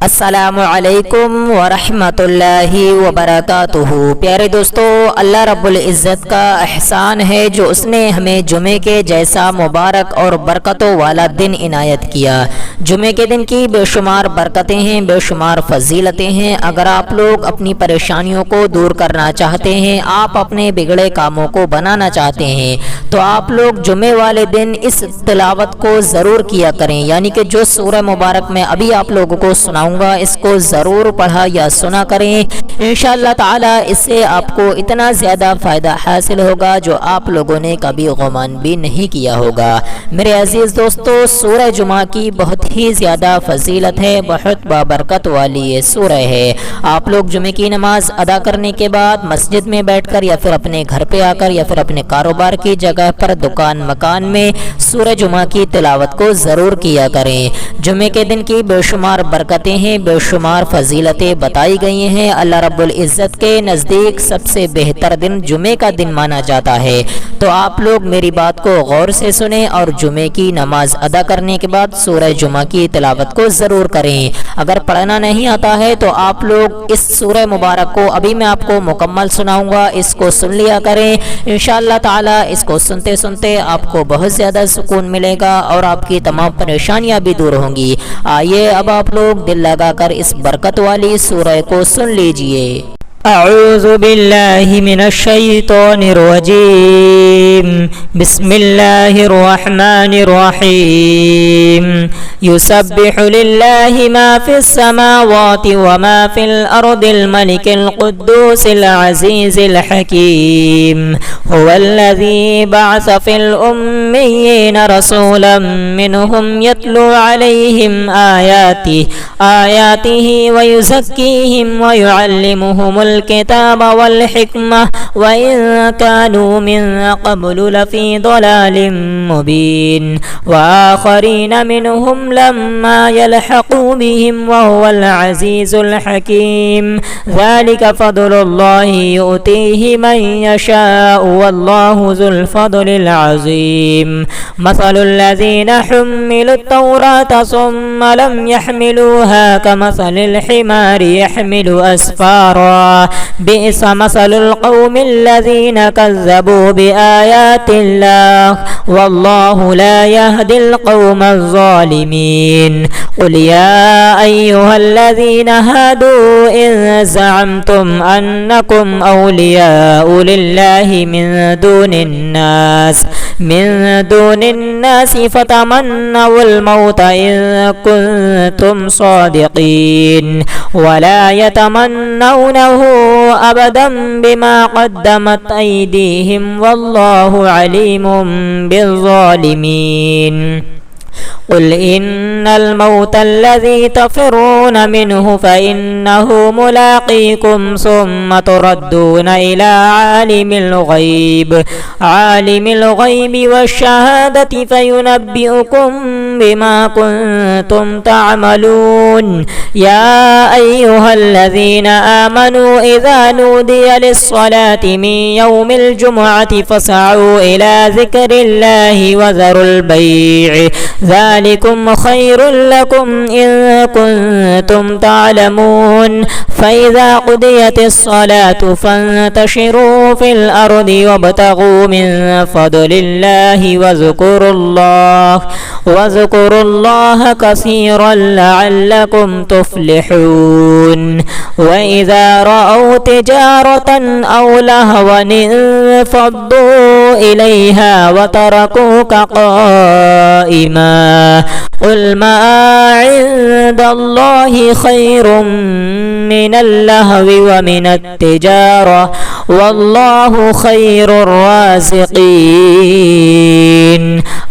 अस्सलामु अलैकुम वरहमतुल्लाहि वबरकातुहू। प्यारे दोस्तों, अल्लाह रब्बुल इज़्ज़त का एहसान है जो उसने हमें जुमे के जैसा मुबारक और बरकतों वाला दिन इनायत किया। जुमे के दिन की बेशुमार बरकतें हैं, बेशुमार फजीलतें हैं। अगर आप लोग अपनी परेशानियों को दूर करना चाहते हैं, आप अपने बिगड़े कामों को बनाना चाहते हैं, तो आप लोग जुमे वाले दिन इस तिलावत को ज़रूर किया करें। यानी कि जो सूरह मुबारक में अभी आप लोगों को सुनाऊंगा, इसको ज़रूर पढ़ा या सुना करें। इंशाअल्लाह ताला इससे आपको इतना ज़्यादा फ़ायदा हासिल होगा जो आप लोगों ने कभी गुमान भी नहीं किया होगा। मेरे अजीज़ दोस्तों, सूरह जुमा की बहुत ही ज़्यादा फजीलत है, बहुत बाबरकत वाली ये सूरह है। आप लोग जुमे की नमाज अदा करने के बाद मस्जिद में बैठकर या फिर अपने घर पे आकर या फिर अपने कारोबार की जगह पर, दुकान मकान में सूरह जुमा की तिलावत को ज़रूर किया करें। जुमे के दिन की बेशुमार बरकतें हैं, बेशुमार फजीलतें बताई गई हैं। अल्लाह रब्बुल इज़्ज़त के नज़दीक सबसे बेहतर दिन जुमे का दिन माना जाता है। तो आप लोग मेरी बात को गौर से सुने और जुमे की नमाज अदा करने के बाद सूरह जुमा की तिलावत को ज़रूर करें। अगर पढ़ना नहीं आता है तो आप लोग इस सूरह मुबारक को अभी मैं आपको मुकम्मल सुनाऊंगा, इसको सुन लिया करें। इंशाअल्लाह ताला इसको सुनते सुनते आपको बहुत ज़्यादा सुकून मिलेगा और आपकी तमाम परेशानियां भी दूर होंगी। आइए अब आप लोग दिल लगाकर इस बरकत वाली सूरह को सुन लीजिए। अऊज़ु बिल्लाहि मिनश शैतानिर रजीम। बिस्मिल्लाहिर रहमानिर रहीम। युसब्बिहु लिल्लाहि मा फिस समावाति व मा फिल अर्दिल मलिकिल कुद्दूसिल अज़ीज़िल हकीम। हुवल्लज़ी बअस फिल उम्मिय्यीना रसूलन मिनहुम यत्लू अलैहिम आयातिही व युज़क्कीहिम व युअल्लिमुहुमुल किताब वल हिकमा व इन कानू मिन क़ब्लु लफ़ी ज़लालिम मुबीन व आख़रीन मिनहुम लम्मा यल्हक़ू बिहिम व हुवल अज़ीज़ुल हकीम। ज़ालिका फ़ज़्लुल्लाहि युअतीहि मन यशाअु वल्लाहु ज़ुल फ़ज़्लिल अज़ीम। मसलुल लज़ीना हुम्मिलुत तौराता सुम्मा लम यहमिलूहा कमसलिल हिमारि यहमिलु अस्फ़ारा। बि'स मसलुल क़ौमिल लज़ीना कज़्ज़बू बिआयातिल्लाह वल्लाहु ला यहदिल क़ौमज़ ज़ालिमीन। क़ुल या अय्युहल्लज़ीना हादू इन ज़अमतुम अन्नकुम औलियाउ लिल्लाहि मिन दूनिन्नास फ़तमन्नवुल मौता इन कुन्तुम सादिक़ीन वला यतमन्नौनहु अबदन बिमा क़द्दमत ऐदीहिम वल्लाहु अलीमुम बिज़्ज़ालिमीन। क़ुल इन्नल मौतल्लज़ी तफ़िर्रून मिन्हु फ़इन्नहु मुलाक़ीकुम सुम्मा तुरद्दूना इला आलिमिल ग़ैबि वश्शहादति फ़युनब्बिउकुम बिमा कुन्तुम तअमलून। या अय्युहल्लज़ीना आमनू इज़ा नूदिया लिस्सलाति मिन यौमिल जुमुअति फ़सअू इला ज़िक्रिल्लाहि वज़रुल बैअ ज़ालिकुम खैरुल लकुम इन कुन्तुम तालमून। फ़इज़ा क़ुदियतिस सलातु फ़ंतशिरू फ़िल अर्दि वब्तगू मिन फ़ज़लिल्लाहि वज़्कुरुल्लाह कसीरन लअल्लकुम तुफ़्लिहून। वइज़ा रअव तिजारतन औ लहवन इंफ़द्दू इलैहा वतरकूक क़ाइमा। क़ुल मा इन्दल्लाहि खैरुम मिनल लहवी व मिनत तिजारा वल्लाहु खैरुर राज़िक़ीन।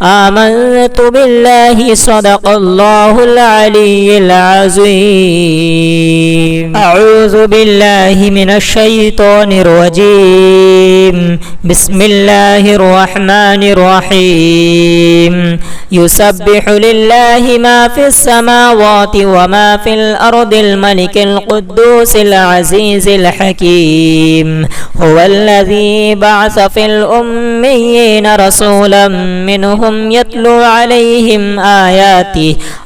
आमन्तु बिल्लाहि सदक़ल्लाहुल अलिय्युल अज़ीम। अऊज़ु बिल्लाहि मिनश शैतानिर रजीम। बिस्मिल्लाहिर रहमानिर रहीम। युसब्बिहु लिल्लाहि मा फिस السماوات وما في الأرض الملك القدوس العزيز الحكيم هو الذي بعث في الأميين رسولا منهم يتلو عليهم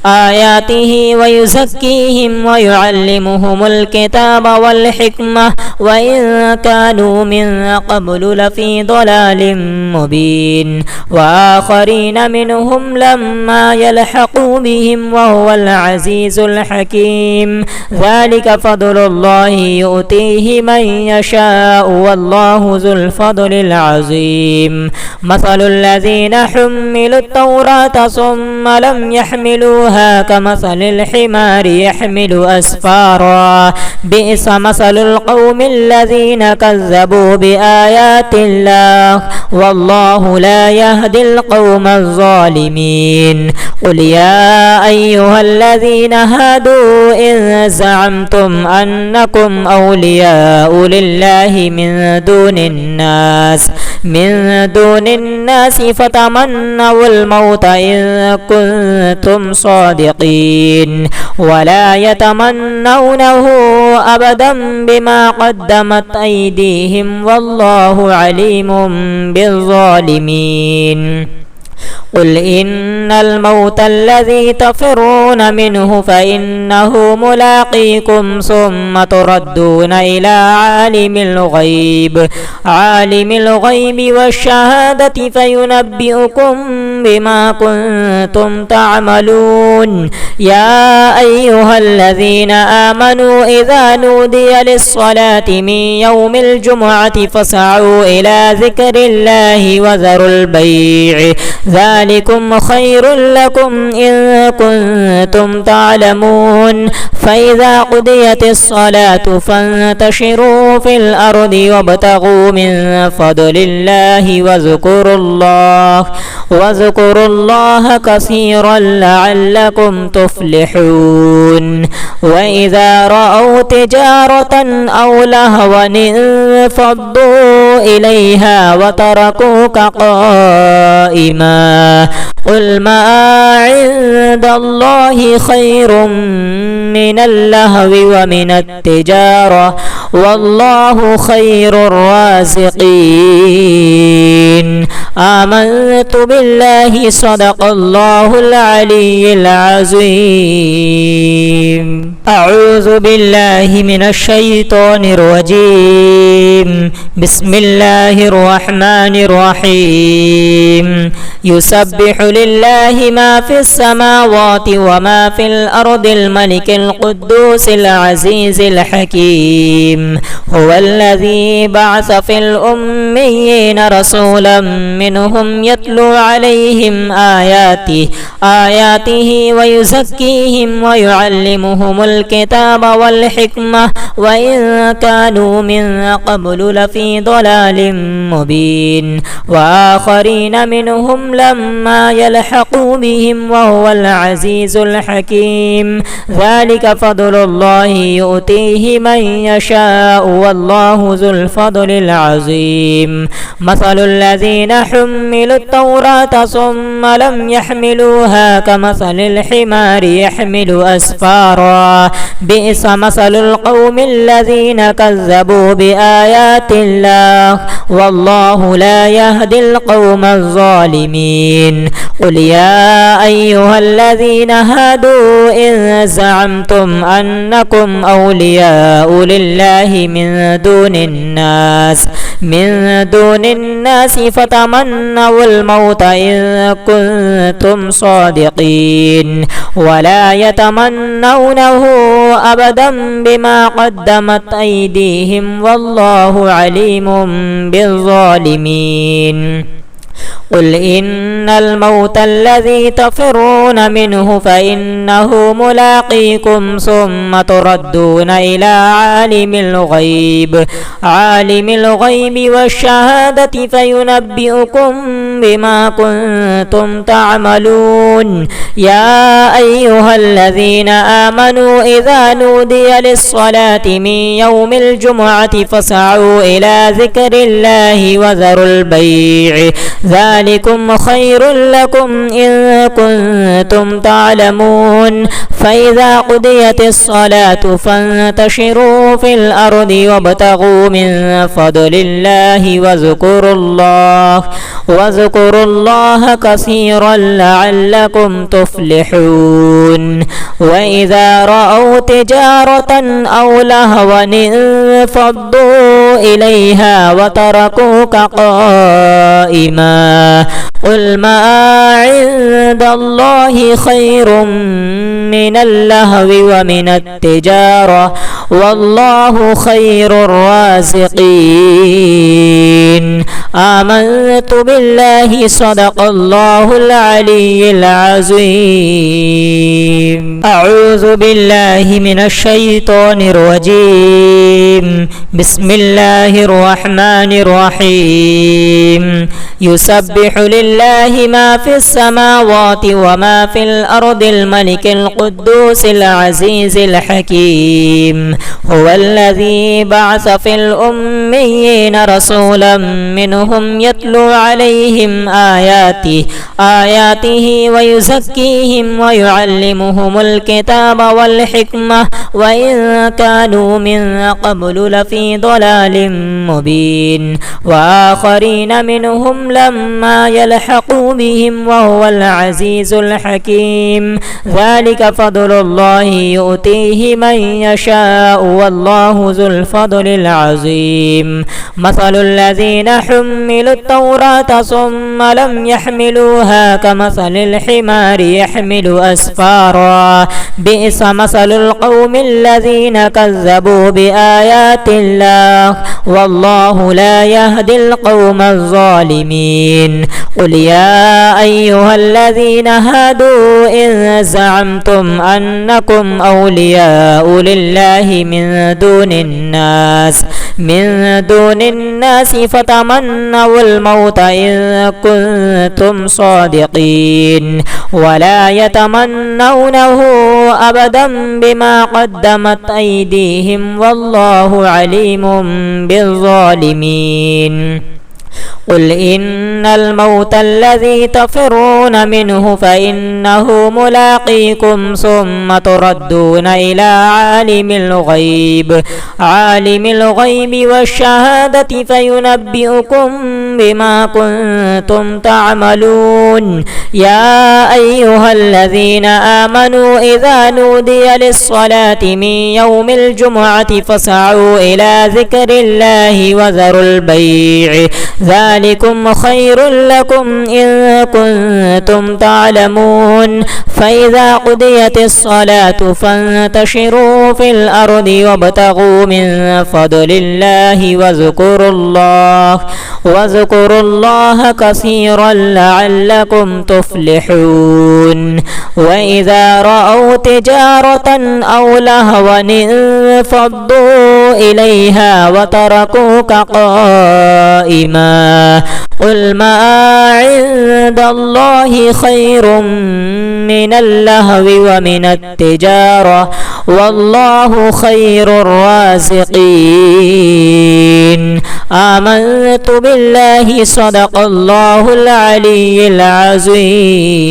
آياته ويزكيهم ويعلمهم الكتاب والحكمة وإن كانوا من قبل لفي ضلال مبين وآخرين منهم لما يلحقوا بهم وهو العزيز الحكيم ذلك فضل الله يؤتيه من يشاء والله ذو الفضل العظيم مثل الذين حملوا التوراة ثم لم يحملوها كمثل الحمار يحمل أسفارا بئس مثل القوم الذين كذبوا بآيات الله والله لا يهدي القوم الظالمين قل يا أيها الذين هادوا إن زعمتم أنكم أولياء لله من دون الناس فتمنوا الموت إن كنتم صادقين ولا يتمنونه أبدا بما قدمت أيديهم والله عليم بالظالمين قل إن الموت الذي تفرون منه فإنه ملاقيكم ثم تردون إلى عالم الغيب والشهادة فينبئكم بما كنتم تعملون يا أيها الذين آمنوا إذا نودي للصلاة من يوم الجمعة فاسعوا إلى ذكر الله وذروا البيع ذلكم خير لكم إن كنتم تعلمون فإذا قضيت الصلاة فانتشروا في الأرض وابتغوا من فضل الله واذكروا الله كثيرا لعلكم تفلحون وإذا رأوا تجارة أو لهوا انفضوا إليها وتركوك قائما قل ما عند الله خير من اللهو ومن التجارة والله خير الرازقين آمنت بالله صدق الله العلي العظيم أعوذ بالله من الشيطان الرجيم بسم الله الرحمن الرحيم يسبح لله ما في السماوات وما في الأرض الملك القدوس العزيز الحكيم هو الذي بعث في الأميين رسولا منهم يتلو عليهم آياته ويزكيهم ويعلمهم الكتاب والحكمة وإن كانوا من قبل لفي ضلال مبين وآخرين منهم لما يلحقوا بهم وهو العزيز الحكيم ذلك فضل الله يؤتيه من يشاء والله ذو الفضل العظيم مثل الذين حملوا التوراة ثم لم يحملوها كمثل الحمار يحمل أسفارا بئس مثل القوم الذين كذبوا بآيات الله والله لا يهدي القوم الظالمين قل يا أيها الذين هادوا إن زعمتم أنكم أولياء لله من دون الناس فتمنوا الموت إن كنتم صادقين ولا يتمنونه أبدا بما قدمت أيديهم والله عليم بالظالمين قل إن الموت الذي تفرون منه فإنه ملاقيكم ثم تردون إلى عالم الغيب والشهادة فينبئكم بما كنتم تعملون يا أيها الذين آمنوا إذا نودي للصلاة من يوم الجمعة فاسعوا إلى ذكر الله وذروا البيع ذلكم خير لكم إن كنتم تعلمون فإذا قضيت الصلاة فانتشروا في الأرض وابتغوا من فضل الله واذكروا الله كثيرا لعلكم تفلحون وإذا رأوا تجارة أو لهوا انفضوا إليها وتركوك قائما قل ما عند الله خير من اللهو ومن التجارة والله خير الرازقين آمنت بالله صدق الله العلي العظيم أعوذ بالله من الشيطان الرجيم بسم الله الرحمن الرحيم يسبح لله ما في السماوات وما في الأرض الملك القدوس العزيز الحكيم هو الذي بعث في الأميين رسولا منهم يتلو عليهم آياته ويزكيهم ويعلمهم الكتاب والحكمة وإن كانوا من قبل لفي ضلال مبين وآخرين منهم لما يلحقوا بهم وهو العزيز الحكيم ذلك فضل الله يؤتيه من يشاء والله ذو الفضل العظيم مثل الذين حملوا التوراة ثم لم يحملوها كمثل الحمار يحمل أسفارا بئس مثل القوم الذين كذبوا بآيات الله والله لا يهدي القوم الظالمين قل يا أيها الذين هادوا إن زعمتم أنكم أولياء لله من دون الناس فتمنوا الموت إن كنتم صادقين ولا يتمنونه أبدا بما قدمت أيديهم والله عليم بالظالمين قل إن الموت الذي تفرون منه فإنه ملاقيكم ثم تردون إلى عالم الغيب والشهادة فينبئكم بما كنتم تعملون يا أيها الذين آمنوا إذا نودي للصلاة من يوم الجمعة فاسعوا إلى ذكر الله وذروا البيع ذلكم خير لكم إن كنتم تعلمون فإذا قضيت الصلاة فانتشروا في الأرض وابتغوا من فضل الله واذكروا الله كثيرا لعلكم تفلحون وإذا رأوا تجارة أو لهوا انفضوا إليها وتركوك قائما قل ما عند الله خير من اللهو ومن التجارة والله خير الرازقين آمنت بالله صدق الله العلي العظيم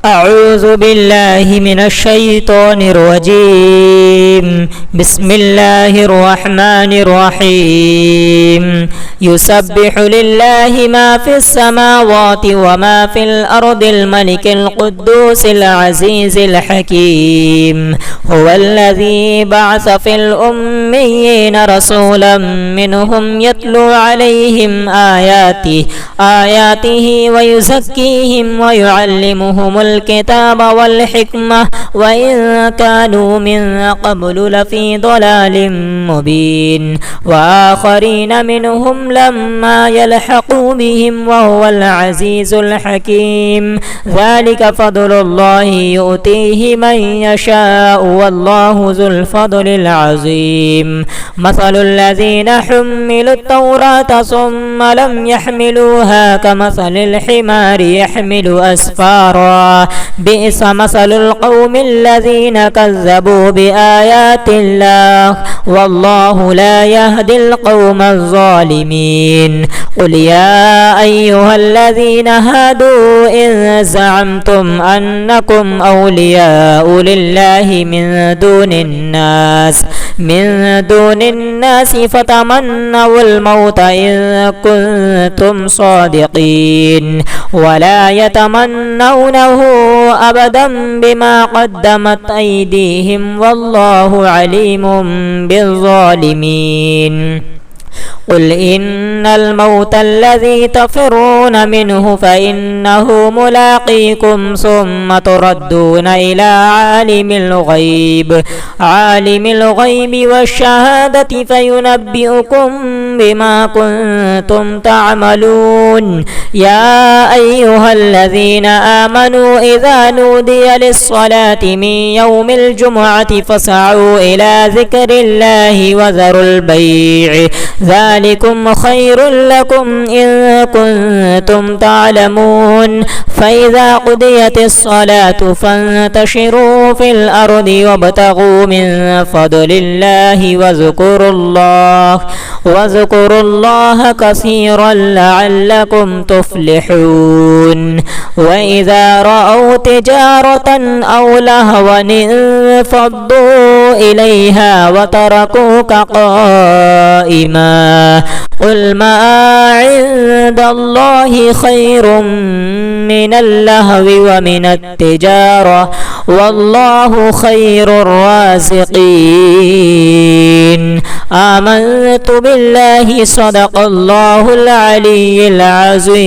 أعوذ بالله من الشيطان الرجيم بسم الله الرحمن الرحيم يسبح لله ما في السماوات وما في الأرض الملك القدوس العزيز الحكيم هو الذي بعث في الأميين رسولا منهم يتلو عليهم آياته ويزكيهم ويعلمهم الكتاب والحكمة وإن كانوا من قبل لفي ضلال مبين وآخرين منهم لما يلحقوا بهم وهو العزيز الحكيم ذلك فضل الله يؤتيه من يشاء والله ذو الفضل العظيم مثل الذين حملوا التوراة ثم لم يحملوها كمثل الحمار يحمل أسفارا بئس مثل القوم الذين كذبوا بآيات الله والله لا يهدي القوم الظالمين الظالمين. قل يا أيها الذين هادوا إن زعمتم أنكم أولياء لله من دون الناس فتمنوا الموت إن كنتم صادقين ولا يتمنونه أبدا بما قدمت أيديهم والله عليم بالظالمين. قل إن الموت الذي تفرون منه فإنه ملاقيكم ثم تردون إلى عالم الغيب والشهادة فينبئكم بما كنتم تعملون. يا أيها الذين آمنوا إذا نودي للصلاة من يوم الجمعة فاسعوا إلى ذكر الله وذروا البيع ذلكم خير لكم إن كنتم تعلمون. فإذا قضيت الصلاة فانتشروا في الأرض وابتغوا من فضل الله واذكروا الله كثيرا لعلكم تفلحون. وإذا رأوا تجارة أو لهوا انفضوا إليها وتركوك قائما. قل ما عند الله خير من اللهو ومن التجارة والله خير الرازقين. آمنت بالله صدق الله العلي العظيم.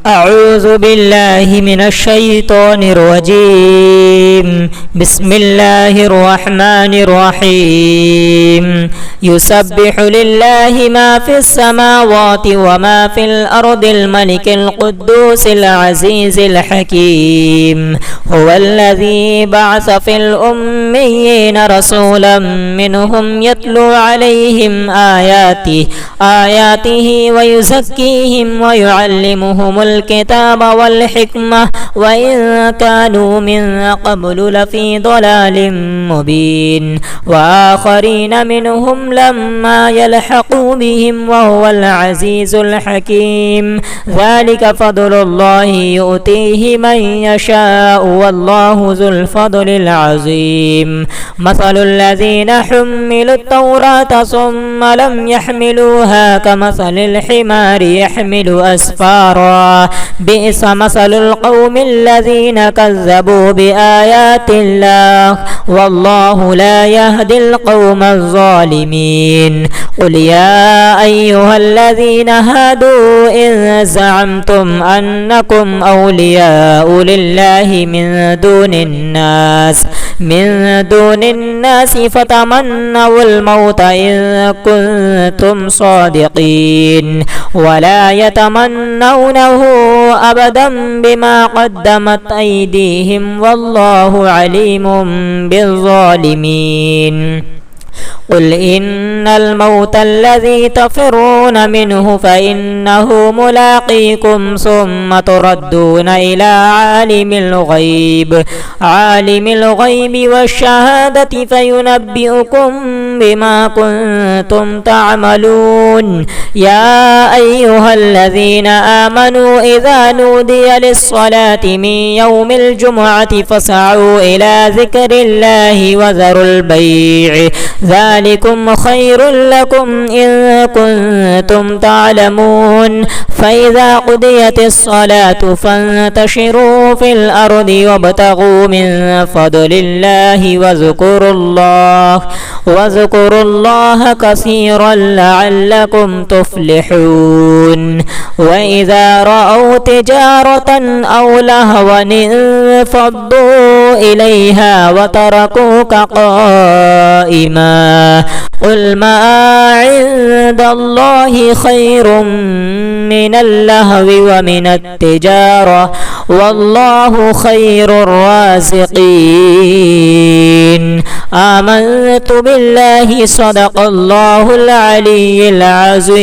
أعوذ بالله من الشيطان الرجيم. بسم الله الرحمن الرحيم. يسبح لله ما في السماوات وما في الأرض الملك القدوس العزيز الحكيم. هو الذي بعث في الأميين رسولا منهم يتلو عليهم آياته ويزكيهم ويعلمهم الكتاب والحكمة وإن كانوا من قبل لفي ضلال مبين. وآخرين منهم لما يلحقوا بهم وهو العزيز الحكيم. ذلك فضل الله يؤتيه من يشاء والله ذو الفضل العظيم. مثل الذين حملوا التوراة ثم لم يحملوها كمثل الحمار يحمل أسفارا. بئس مثل القوم الذين كذبوا بآيات الله والله لا يهدي القوم الظالمين. قل يا أيها الذين هادوا إن زعمتم أنكم أولياء لله من دون الناس فتمنوا الموت إن كنتم صادقين ولا يتمنونه أبدا بما قدمت أيديهم والله عليم بالظالمين. قل إن الموت الذي تفرون منه فإنه ملاقيكم ثم تردون إلى عالم الغيب والشهادة فينبئكم بما كنتم تعملون. يا أيها الذين آمنوا إذا نودي للصلاة من يوم الجمعة فاسعوا إلى ذكر الله وذروا البيع ذلكم خير لكم إن كنتم تعلمون. فإذا قضيت الصلاة فانتشروا في الأرض وابتغوا من فضل الله واذكروا الله كثيرا لعلكم تفلحون. وإذا رأوا تجارة أو لهوا انفضوا إليها وتركوك قائما. قل ما عند الله خير من اللهو ومن التجارة والله خير الرازقين. آمنت بالله صدق الله العلي العظيم.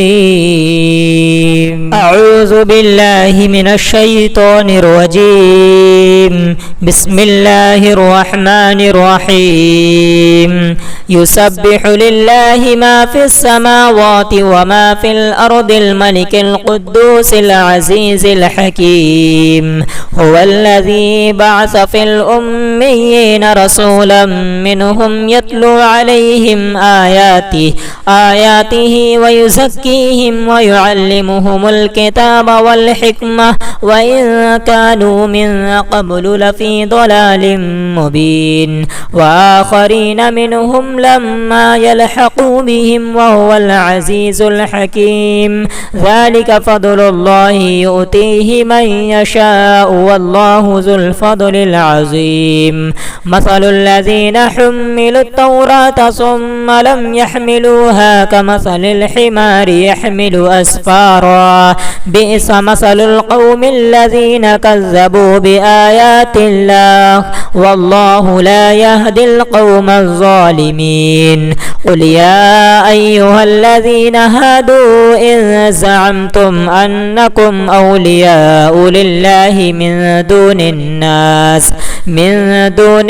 أعوذ بالله من الشيطان الرجيم. بسم الله الرحمن الرحيم. يسبح لله ما في السماوات وما في الأرض الملك القدوس العزيز الحكيم. هو الذي بعث في الأميين رسولا منهم يتلو عليهم آياته ويزكيهم ويعلمهم الكتاب والحكمة وإن كانوا من قبل لفي ضلال مبين. وآخرين منهم لما يلحقوا بهم وهو العزيز الحكيم. ذلك فضل الله يؤتيه من يشاء والله ذو الفضل العظيم. مثل الذين حملوا التوراة ثم لم يحملوها كمثل الحمار يحمل أسفارا. بئس مثل القوم الذين كذبوا بآيات الله والله لا يهدي القوم الظالمين. قل يا أيها الذين هادوا إن زعمتم أنكم أولياء لله من دون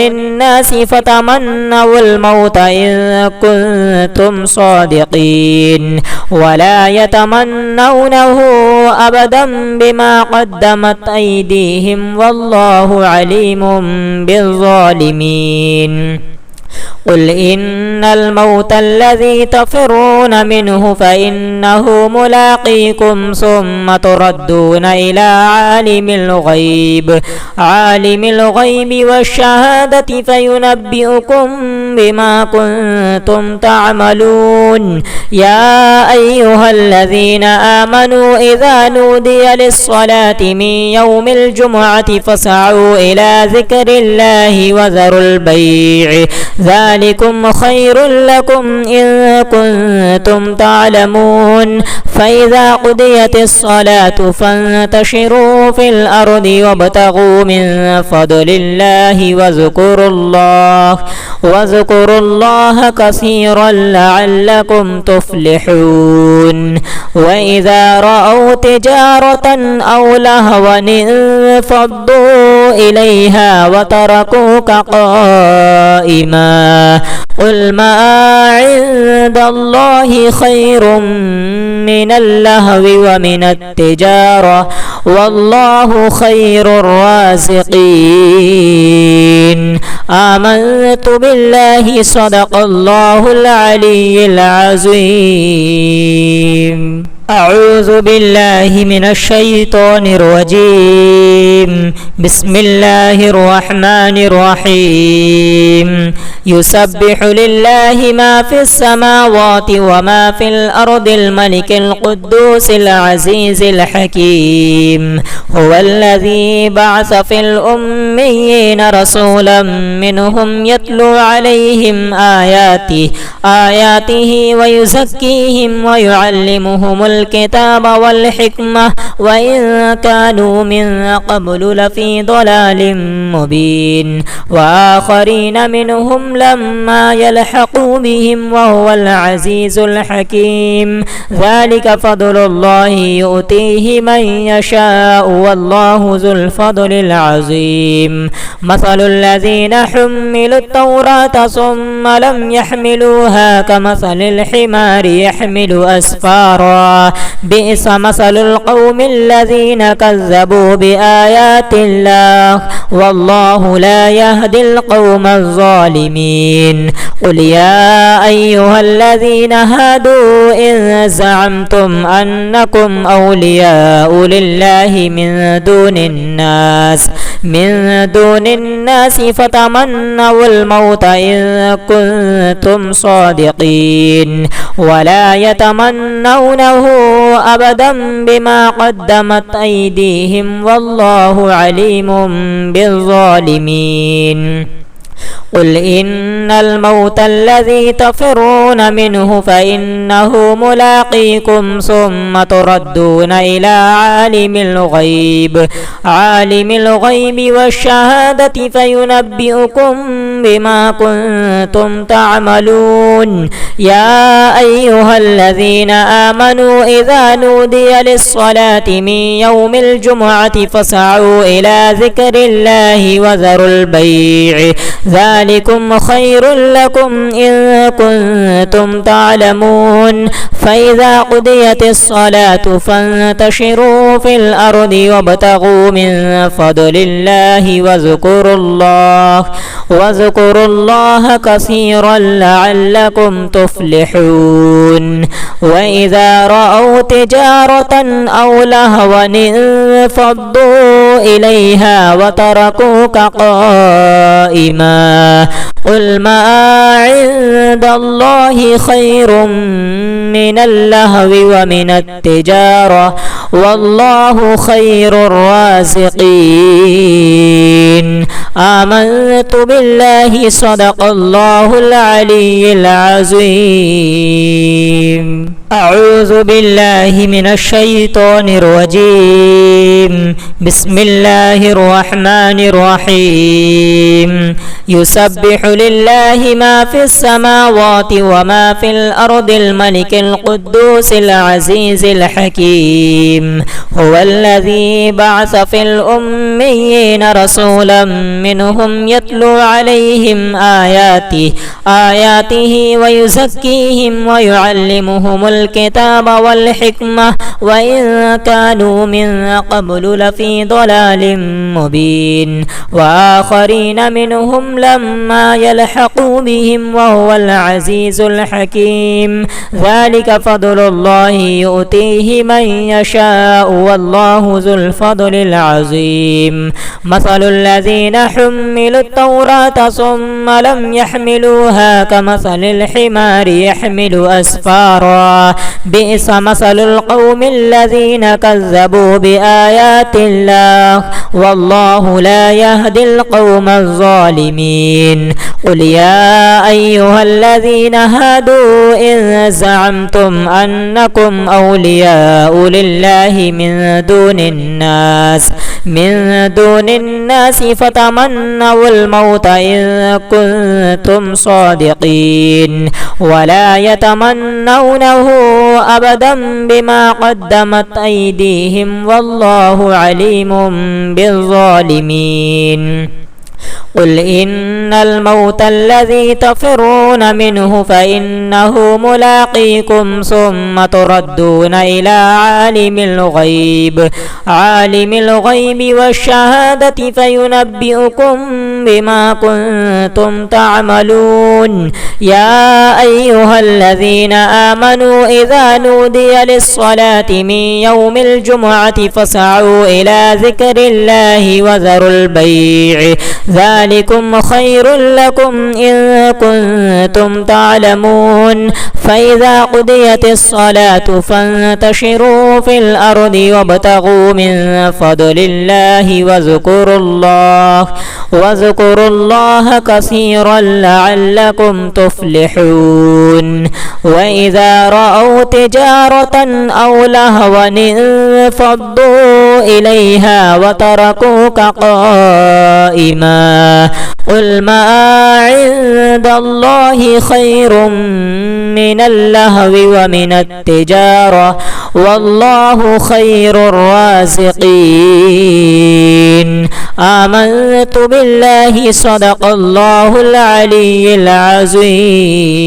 الناس فتمنوا الموت إن كنتم صادقين ولا يتمنونه أبدا بما قدمت أيديهم والله عليم بالظالمين. قل إن الموت الذي تفرون منه فإنه ملاقيكم ثم تردون إلى عالم الغيب والشهادة فينبئكم بما كنتم تعملون. يا أيها الذين آمنوا إذا نودي للصلاة من يوم الجمعة فاسعوا إلى ذكر الله وذروا البيع ذلكم خير لكم إن كنتم تعلمون. فإذا قضيت الصلاة فانتشروا في الأرض وابتغوا من فضل الله واذكروا الله كثيرا لعلكم تفلحون. وإذا رأوا تجارة أو لهوا انفضوا إليها وتركوك قائما. قل ما عند الله خير من اللهو ومن التجارة والله خير الرازقين. آمنت بالله صدق الله العلي العظيم. أعوذ بالله من الشيطان الرجيم. بسم الله الرحمن الرحيم. يسبح لله ما في السماوات وما في الأرض الملك القدوس العزيز الحكيم. هو الذي بعث في الأميين رسولا منهم يتلو عليهم آياته ويزكيهم ويعلمهم الكتاب والحكمة وإن كانوا من قبل لفي ضلال مبين. وآخرين منهم لما يلحقوا بهم وهو العزيز الحكيم. ذلك فضل الله يؤتيه من يشاء والله ذو الفضل العظيم. مثل الذين حملوا التوراة ثم لم يحملوها كمثل الحمار يحمل أسفارا. بئس مثل القوم الذين كذبوا بآيات الله والله لا يهدي القوم الظالمين. قل يا أيها الذين هادوا إن زعمتم أنكم أولياء لله من دون الناس فتمنوا الموت إن كنتم صادقين ولا يتمنونه أبدا بما قدمت أيديهم والله عليم بالظالمين. قل إن الموت الذي تفرون منه فإنه ملاقيكم ثم تردون إلى عالم الغيب والشهادة فينبئكم بما كنتم تعملون. يا أيها الذين آمنوا إذا نودي للصلاة من يوم الجمعة فاسعوا إلى ذكر الله وذروا البيع ذلكم خير لكم إن كنتم تعلمون. فإذا قضيت الصلاة فانتشروا في الأرض وابتغوا من فضل الله واذكروا الله كثيرا لعلكم تفلحون. وإذا رأوا تجارة أو لهوا انفضوا إليها وتركوك قائما. قل ما عند الله خير من اللهو ومن التجارة والله خير الرازقين. آمنت بالله صدق الله العلي العظيم. أعوذ بالله من الشيطان الرجيم. بسم الله الرحمن الرحيم. يسبح لله ما في السماوات وما في الأرض الملك القدوس العزيز الحكيم. هو الذي بعث في الأميين رسولا منهم يتلو عليهم آياته ويزكيهم ويعلمهم الكتاب والحكمة وإن كانوا من قبل لفي ضلال مبين. وآخرين منهم لما يلحقوا بهم وهو العزيز الحكيم. ذلك فضل الله يؤتيه من يشاء والله ذو الفضل العظيم. مثل الذين حملوا التوراة ثم لم يحملوها كمثل الحمار يحمل أسفارا. بئس مثل القوم الذين كذبوا بآيات الله والله لا يهدي القوم الظالمين. قل يا أيها الذين هادوا إن زعمتم أنكم أولياء لله من دون الناس فتمنوا الموت إن كنتم صادقين ولا يتمنونه أبدا بما قدمت أيديهم والله عليم بالظالمين. قل إن الموت الذي تفرون منه فإنه ملاقيكم ثم تردون إلى عالم الغيب والشهادة فينبئكم بما كنتم تعملون. يا أيها الذين آمنوا إذا نودي للصلاة من يوم الجمعة فاسعوا إلى ذكر الله وذروا البيع ذلكم خير لكم إن كنتم تعلمون. فإذا قضيت الصلاة فانتشروا في الأرض وابتغوا من فضل الله واذكروا الله كثيرا لعلكم تفلحون. وإذا رأوا تجارة أو لهوا انفضوا إليها وتركوك قائما. قل ما عند الله خير من اللهو ومن التجارة والله خير الرازقين. آمنت بالله صدق الله العلي العظيم.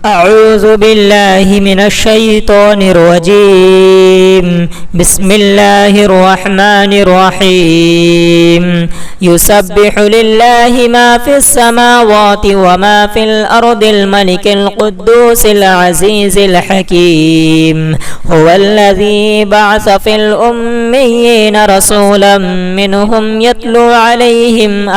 أعوذ بالله من الشيطان الرجيم. بسم الله الرحمن الرحيم. يسبح لله ما في السماوات وما في الأرض الملك القدوس العزيز الحكيم. هو الذي بعث في الأميين رسولا منهم يتلو عليهم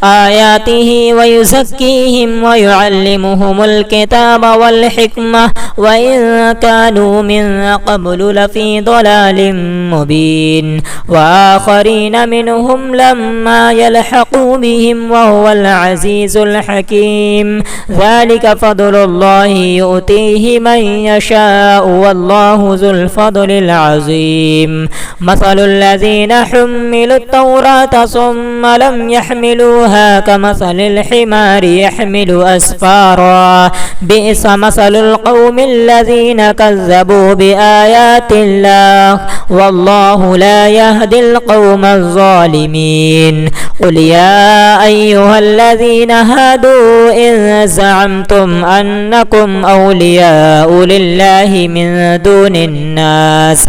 آياته ويزكيهم ويعلمهم الكتاب والحكمة وإن كانوا من قبل لفي ضلال مبين وآخرين منهم لما يلحقوا بهم وهو العزيز الحكيم ذلك فضل الله يؤتيه من يشاء والله ذو الفضل العظيم مثل الذين حملوا التوراة ثم لم يحملوها كمثل الحمار يحمل أسفارا بئس مثل القوم الذين كذبوا بآيات الله والله لا يهدي القوم الظالمين قل يا أيها الذين هادوا إن زعمتم أنكم أولياء لله من دون الناس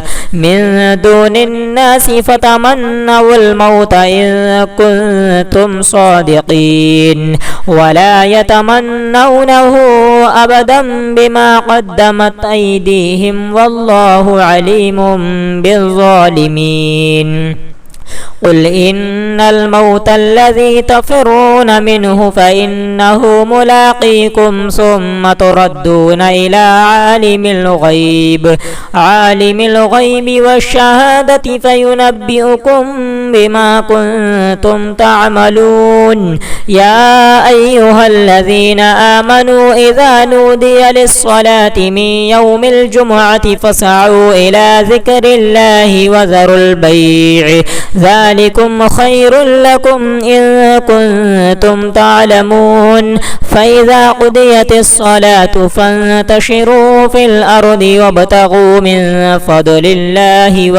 فتمنوا الموت إن كنتم صادقين ولا يتمنونه أبدا بما قدمت أيديهم والله عليم بالظالمين قل إن الموت الذي تفرون منه فإنه ملاقيكم ثم تردون إلى عالم الغيب والشهادة فينبئكم بما كنتم تعملون يا أيها الذين آمنوا إذا نودي للصلاة من يوم الجمعة فاسعوا إلى ذكر الله وذروا البيع ذلكم خير لكم إن كنتم تعلمون فإذا قضيت الصلاة فانتشروا في الأرض وابتغوا من فضل الله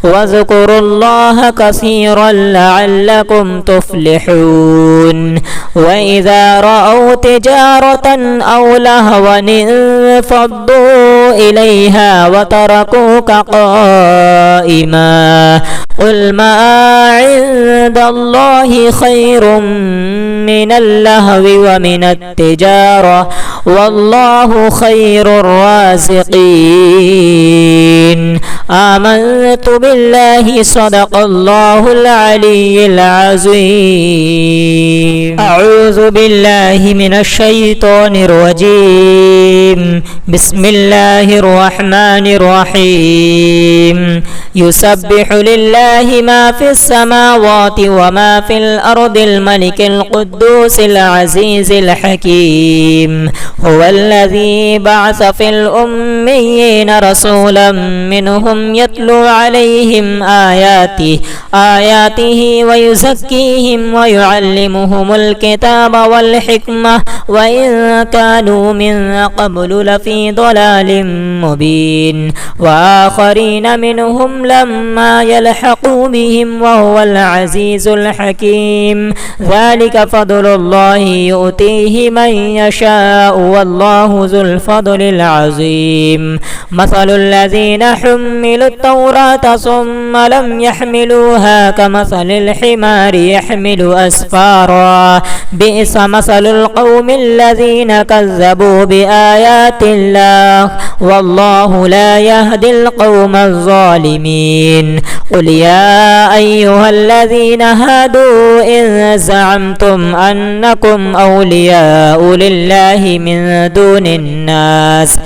واذكروا الله كثيرا لعلكم تفلحون وإذا رأوا تجارة أو لهوا انفضوا إليها وتركوك قائما قل ما عند الله خير من اللهو ومن التجارة والله خير الرازقين آمنت بالله صدق الله العلي العظيم أعوذ بالله من الشيطان الرجيم بسم الله الرحمن الرحيم يسبح لله ما في السماوات وما في الأرض الملك القدوس العزيز الحكيم هو الذي بعث في الأميين رسولا منهم يتلو عليهم آياته ويزكيهم ويعلمهم الكتاب والحكمة وإن كانوا من قبل لفي ضلال مبين وآخرين منهم لما يلحقوا بهم وهو العزيز الحكيم ذلك فضل الله يؤتيه من يشاء والله ذو الفضل العظيم مثل الذين حملوا التوراة ثم لم يحملوها كمثل الحمار يحمل أسفارا بئس مثل القوم الذين كذبوا بآيات الله والله لا يهدي القوم الظالمين قل يا أيها الذين هادوا إن زعمتم أنكم أولياء لله من دون الناس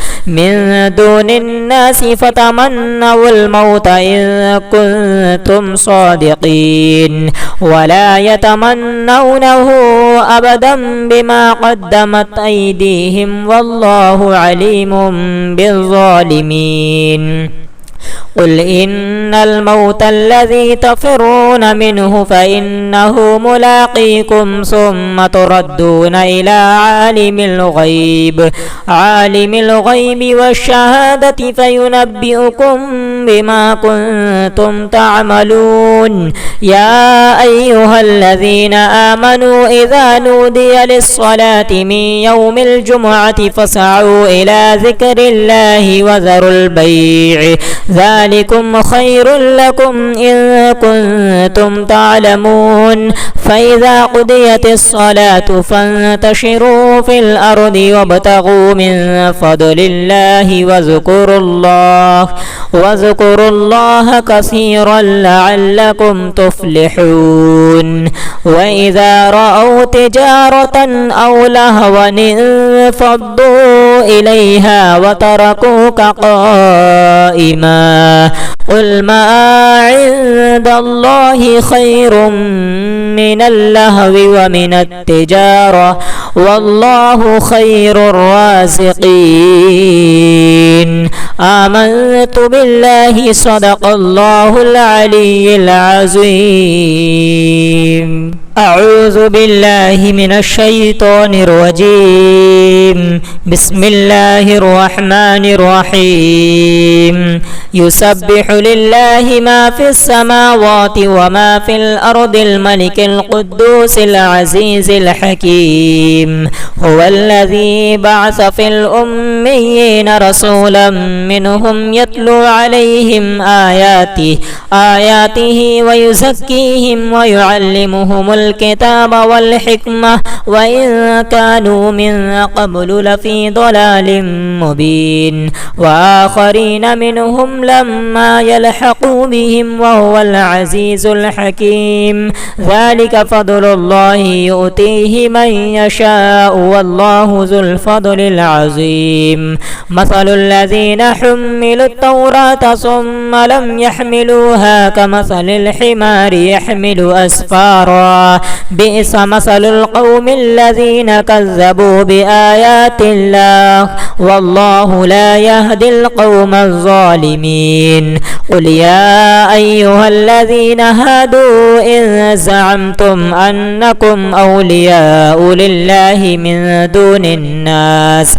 فتمنوا الموت إن كنتم صادقين ولا يتمنونه أبدا بما قدمت أيديهم والله عليم بالظالمين قل إن الموت الذي تفرون منه فإنه ملاقيكم ثم تردون إلى عالم الغيب والشهادة فينبئكم بما كنتم تعملون يا أيها الذين آمنوا إذا نودي للصلاة من يوم الجمعة فاسعوا إلى ذكر الله وذروا البيع ذلكم خير لكم إن كنتم تعلمون فإذا قضيت الصلاة فانتشروا في الأرض وابتغوا من فضل الله واذكروا الله كثيرا لعلكم تفلحون وإذا رأوا تجارة أو لهوا انفضوا إليها وتركوك قائما قل ما عند الله خير من اللهو ومن التجارة والله خير الرازقين آمنت بالله صدق الله العلي العظيم أعوذ بالله من الشيطان الرجيم بسم الله الرحمن الرحيم يسبح لله ما في السماوات وما في الأرض الملك القدوس العزيز الحكيم هو الذي بعث في الأميين رسولا منهم يتلو عليهم آياته ويزكيهم ويعلمهم الكتاب والحكمة وإن كانوا من قبل لفي ضلال مبين وآخرين منهم لما يلحقوا بهم وهو العزيز الحكيم ذلك فضل الله يؤتيه من يشاء والله ذو الفضل العظيم مثل الذين حملوا التوراة ثم لم يحملوها كمثل الحمار يحمل أسفارا بئس مثل القوم الذين كذبوا بآيات الله والله لا يهدي القوم الظالمين قل يا أيها الذين هادوا إن زعمتم أنكم أولياء لله من دون الناس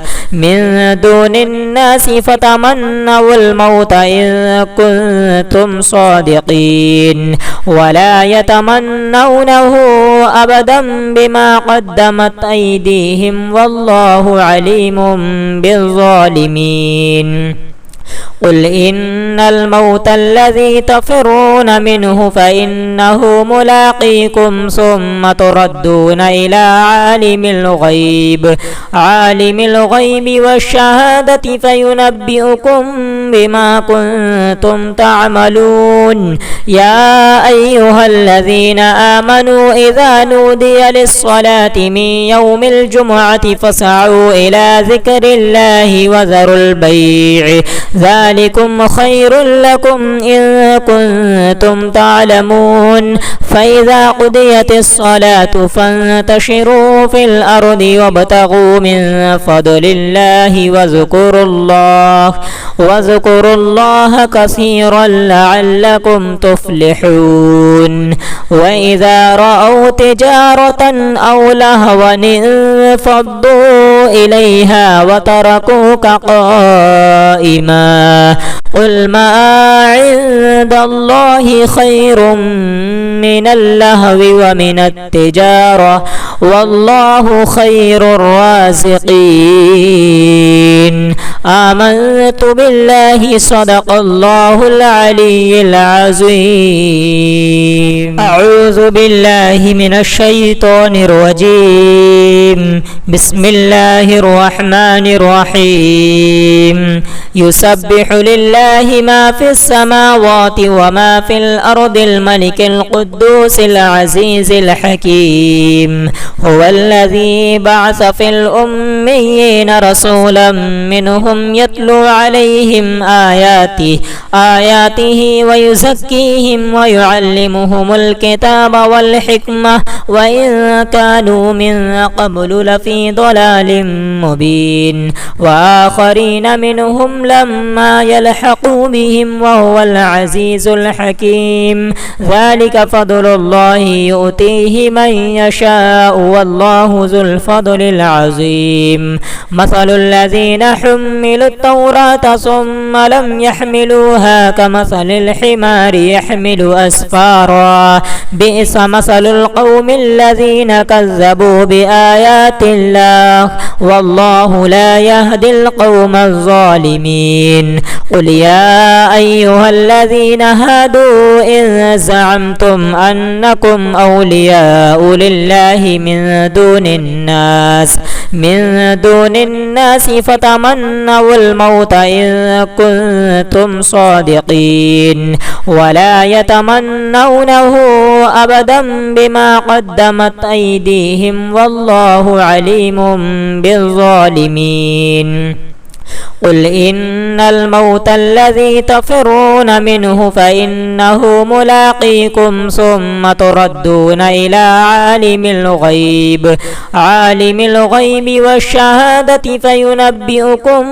فتمنوا الموت إن كنتم صادقين ولا يتمنونه أبدا بما قدمت أيديهم والله عليم بالظالمين قل إن الموت الذي تفرون منه فإنه ملاقيكم ثم تردون إلى عالم الغيب والشهادة فينبئكم بما كنتم تعملون يا أيها الذين آمنوا إذا نودي للصلاة من يوم الجمعة فاسعوا إلى ذكر الله وذروا البيع ذلكم خير لكم إن كنتم تعلمون فإذا قضيت الصلاة فانتشروا في الأرض وابتغوا من فضل الله واذكروا الله كثيرا لعلكم تفلحون وإذا رأوا تجارة أو لهوا انفضوا إليها وتركوك قائما قل ما عند الله خير من اللهو ومن التجارة والله خير الرازقين آمنت بالله صدق الله العلي العظيم أعوذ بالله من الشيطان الرجيم بسم الله الرحمن الرحيم يسبح لله ما في السماوات وما في الأرض الملك القدوس العزيز الحكيم هو الذي بعث في الأميين رسولا منهم يتلو عليهم آياته ويزكيهم ويعلمهم الكتاب والحكمة وإن كانوا من قبل لفي ضلال مبين وآخرين منهم لما يلحقوا بهم وهو العزيز الحكيم ذلك فضل الله يؤتيه من يشاء والله ذو الفضل العظيم مثل الذين حملوا التوراة ثم لم يحملوها كمثل الحمار يحمل أسفارا بئس مثل القوم الذين كذبوا بآيات الله والله لا يهدي القوم الظالمين قل يا أيها الذين هادوا إن زعمتم أنكم أولياء لله من دون الناس فتمنوا الموت إن كنتم صادقين ولا يتمنونه أبدا بما قدمت أيديهم والله عليم بالظالمين. قل إن الموت الذي تفرون منه فإنه ملاقيكم ثم تردون إلى عالم الغيب والشهادة فينبئكم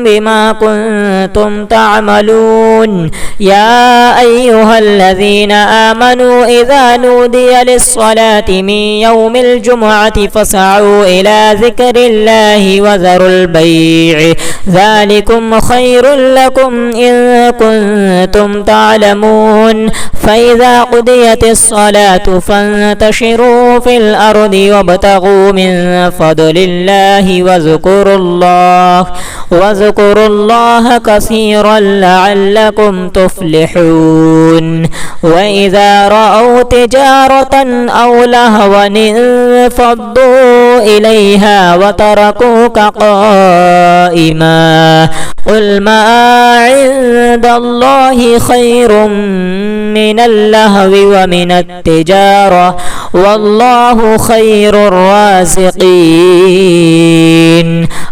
بما كنتم تعملون. يا أيها الذين آمنوا إذا نودي للصلاة من يوم الجمعة فاسعوا إلى ذكر الله وذروا البيع ذلكم خير لكم إن كنتم تعلمون. فإذا قضيت الصلاة فانتشروا في الأرض وابتغوا من فضل الله واذكروا الله كثيرا لعلكم تفلحون. وإذا رأوا تجارة أو لهوا انفضوا إليها وتركوك قائما قل ما عند الله خير من اللهو ومن التجارة والله خير الرازقين.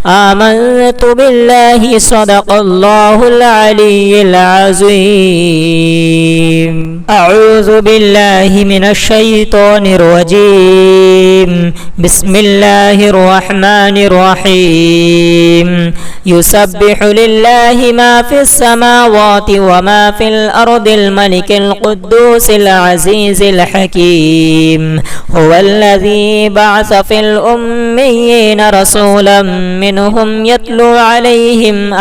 آمنت بالله صدق الله العلي العظيم. أعوذ بالله من الشيطان الرجيم. بسم الله الرحمن الرحيم. يسبح لله ما في السماوات وما في الأرض الملك القدوس العزيز الحكيم. هو الذي بعث في الأميين رسولا منهم يتلو عليهم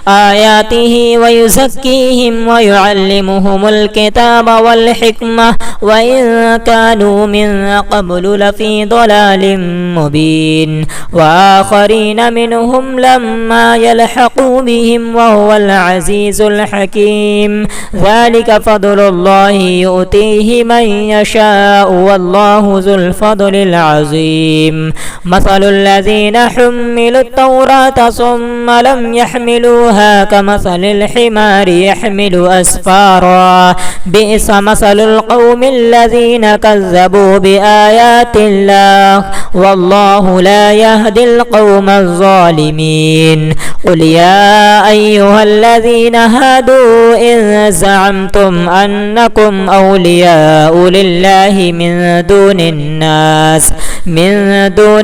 آياته ويزكيهم ويعلمهم الكتاب والحكمة وإن كانوا من قبل لفي ضلال مبين. وآخرين منهم لما يلحقوا بهم وهو العزيز الحكيم. ذلك فضل الله يؤتيه من يشاء والله ذو الفضل العظيم. مثل الذين حملوا التوراة ثم لم يحملوها كمثل الحمار يحمل أسفارا بئس مثل القوم الذين كذبوا بآيات الله والله لا يهدي القوم الظالمين. قل يا أيها الذين هادوا إن زعمتم أنكم أولياء لله من دون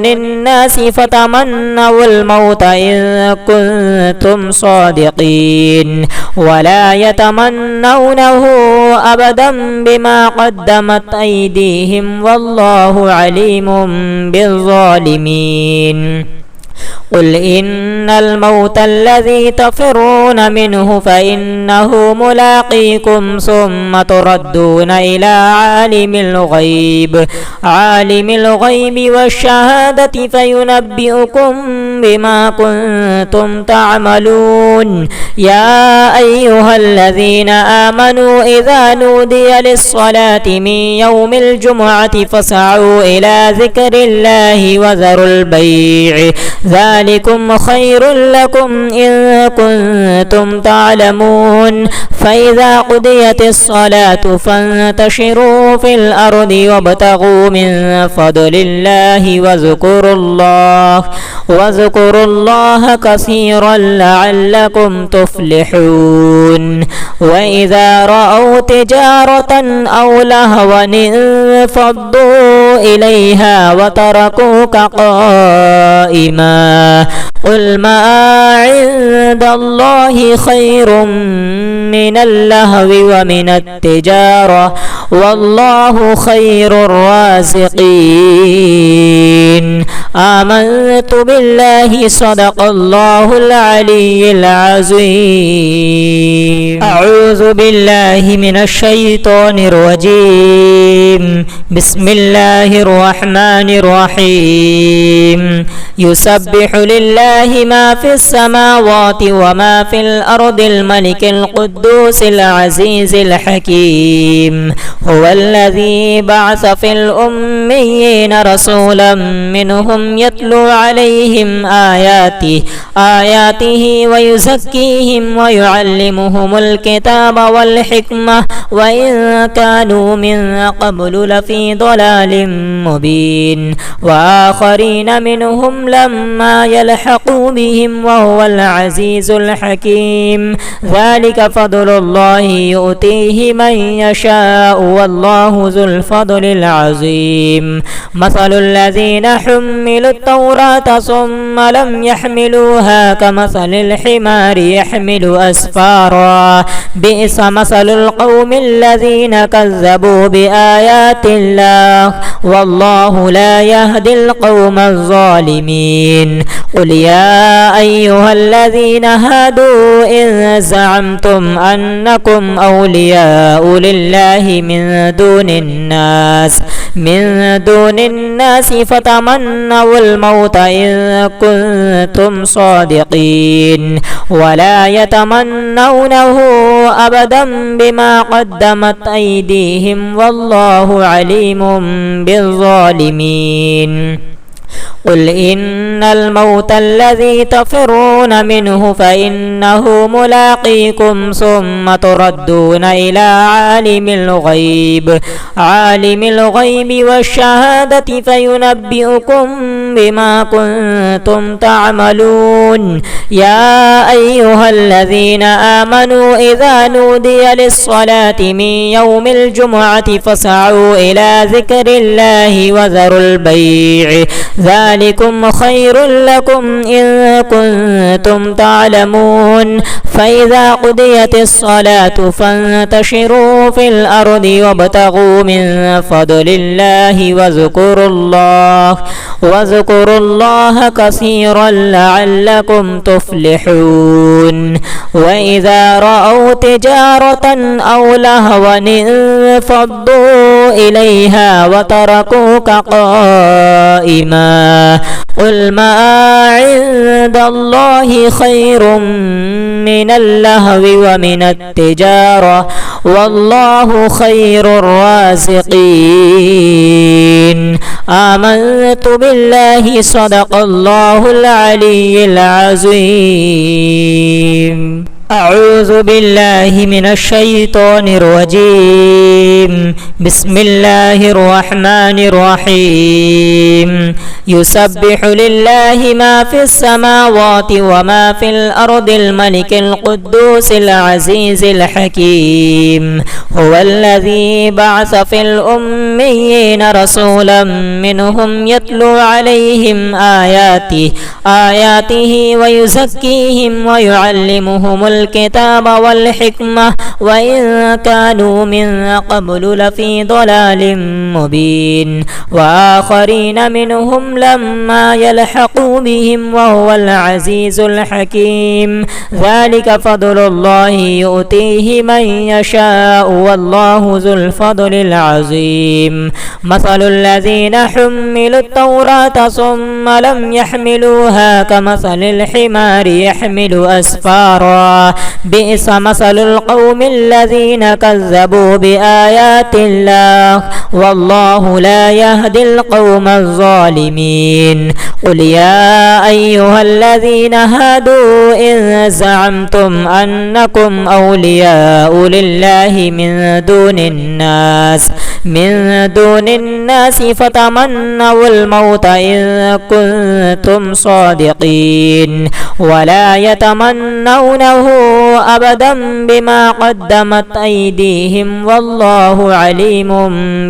الناس فتمنوا الموت إن كنتم صادقين ولا يتمنونه أبدا بما قدمت أيديهم والله عليم بالظالمين. قل إن الموت الذي تفرون منه فإنه ملاقيكم ثم تردون إلى عالم الغيب والشهادة فينبئكم بما كنتم تعملون. يا أيها الذين آمنوا إذا نودي للصلاة من يوم الجمعة فاسعوا إلى ذكر الله وذروا البيع ذلكم خير لكم إن كنتم تعلمون. فإذا قضيت الصلاة فانتشروا في الأرض وابتغوا من فضل الله واذكروا الله كثيرا لعلكم تفلحون. وإذا رأوا تجارة أو لهوا انفضوا إليها وتركوك قائما قل ما عند الله خير من اللهو ومن التجارة والله خير الرازقين. آمنت بالله صدق الله العلي العظيم. أعوذ بالله من الشيطان الرجيم. بسم الله الرحمن الرحيم. يسبح لله ما في السماوات وما في الأرض الملك القدوس العزيز الحكيم. هو الذي بعث في الأميين رسولا منهم يتلو عليهم آياته ويزكيهم ويعلمهم الكتاب والحكمة وإن كانوا من قبل لفي ضلال مبين. وآخرين منهم لما يلحقوا بهم وهو العزيز الحكيم. ذلك فضل الله يؤتيه من يشاء والله ذو الفضل العظيم. مثل الذين حملوا التوراة ثم لم يحملوها كمثل الحمار يحمل أسفارا. بئس مثل القوم الذين كذبوا بآيات الله والله لا يهدي القوم الظالمين. قل يا أيها الذين هادوا إن زعمتم أنكم أولياء لله من دون الناس فتمنوا الموت إن كنتم صادقين ولا يتمنونه أبدا بما قدمت أيديهم والله عليم بالظالمين. قل إن الموت الذي تفرون منه فإنه ملاقيكم ثم تردون إلى عالم الغيب والشهادة فينبئكم بما كنتم تعملون. يا أيها الذين آمنوا إذا نودي للصلاة من يوم الجمعة فاسعوا إلى ذكر الله وذروا البيع ذلكم خير لكم إن كنتم تعلمون. فإذا قضيت الصلاة فانتشروا في الأرض وابتغوا من فضل الله واذكروا الله كثيرا لعلكم تفلحون. وإذا رأوا تجارة أو لهوا انفضوا إليها وتركوك قائما. قل ما عند الله خير من اللهو ومن التجارة والله خير الرازقين. آمنت بالله صدق الله العلي العظيم. أعوذ بالله من الشيطان الرجيم. بسم الله الرحمن الرحيم. يسبح لله ما في السماوات وما في الأرض الملك القدوس العزيز الحكيم. هو الذي بعث في الأميين رسولا منهم يتلو عليهم آياته ويزكيهم ويعلمهم الكتاب والحكمة وإن كانوا من قبل لفي ضلال مبين. وآخرين منهم لما يلحقوا بهم وهو العزيز الحكيم. ذلك فضل الله يؤتيه من يشاء والله ذو الفضل العظيم. مثل الذين حملوا التوراة ثم لم يحملوها كمثل الحمار يحمل أسفارا. بئس مثل القوم الذين كذبوا بآيات الله والله لا يهدي القوم الظالمين. قل يا أيها الذين هادوا إن زعمتم أنكم أولياء لله من دون الناس فتمنوا الموت إن كنتم صادقين ولا يتمنونه أبدا بما قدمت أيديهم والله عليم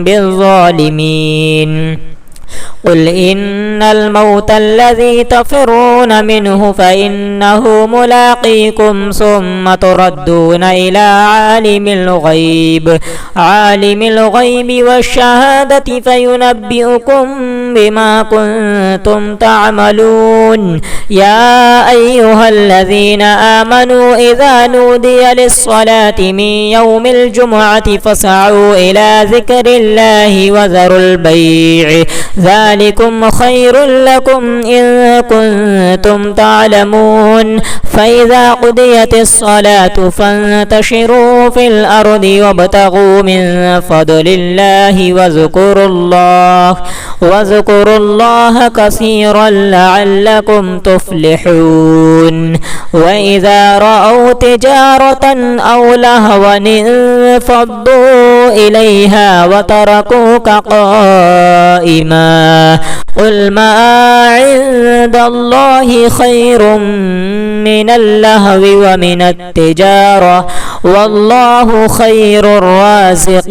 بالظالمين. قل إن الموت الذي تفرون منه فإنه ملاقيكم ثم تردون إلى عالم الغيب والشهادة فينبئكم بما كنتم تعملون. يا أيها الذين آمنوا إذا نودي للصلاة من يوم الجمعة فاسعوا إلى ذكر الله وذروا البيع ذلكم خير لكم إن كنتم تعلمون. فإذا قضيت الصلاة فانتشروا في الأرض وابتغوا من فضل الله واذكروا الله كثيرا لعلكم تفلحون. وإذا رأوا تجارة أو لهوا انفضوا إليها وتركوك قائما. قل ما عند الله خير من اللهو ومن التجارة والله خير الرازقين.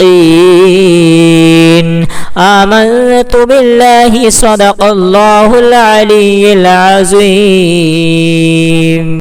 آمنت بالله صدق الله العلي العظيم.